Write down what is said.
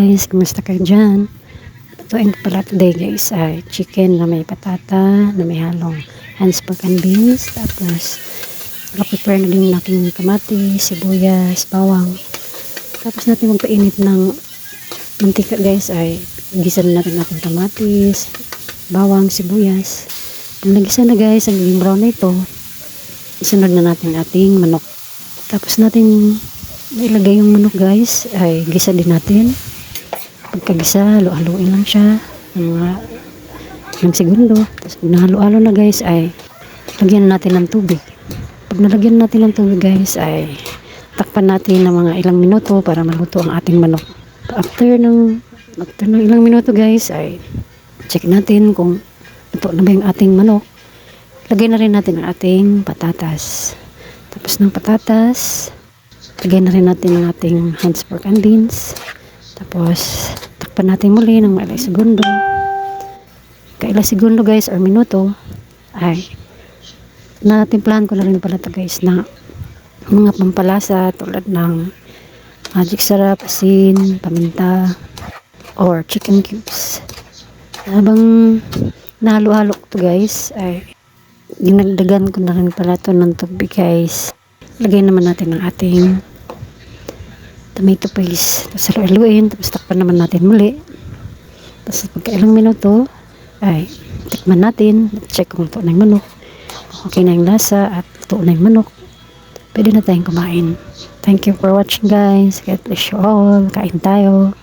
guys, kumusta kayo dyan? Lutuin ko pala today guys ay chicken na may patata, na may halong hands pork and beans. Tapos nakaprepare na din natin kamatis, sibuyas, bawang. Tapos natin magpainit ng mantika guys ay gisa na natin ating kamatis, bawang, sibuyas. Pag nagisa na guys, ang naging brown na ito, isunod na natin ating manok. Tapos natin ilagay yung manok guys ay gisa din natin. Pagkagisa, halo-haloin lang siya ng mga ilang segundo. Tapos pag nahalo-halo na guys ay lagyan natin ng tubig. Pag nalagyan natin ng tubig guys ay takpan natin ng mga ilang minuto para maluto ang ating manok. After ng ilang minuto guys ay check natin kung luto na ba yung ating manok. Lagyan na rin natin ang ating patatas. Tapos ng patatas, lagyan na rin natin ang ating hands pork and beans. Tapos takpan natin muli ng mga ilang segundo. Kailang segundo guys or minuto ay natimplahan ko na rin pala ito guys na mga pampalasa tulad ng magic sarap, asin, paminta, or chicken cubes. Habang nahalo-halo ko guys ay dinagdagan ko na rin pala ito ng tubig guys. Lagay naman natin ang ating tomato paste. Tapos haluin, tapos takpan naman natin muli. Tapos pagkailang minuto ay tikman natin at check kung ito na yung manok. Okay na yung lasa at ito na yung manok. Pwede na tayong kumain. Thank you for watching guys. God bless you all. Kain tayo.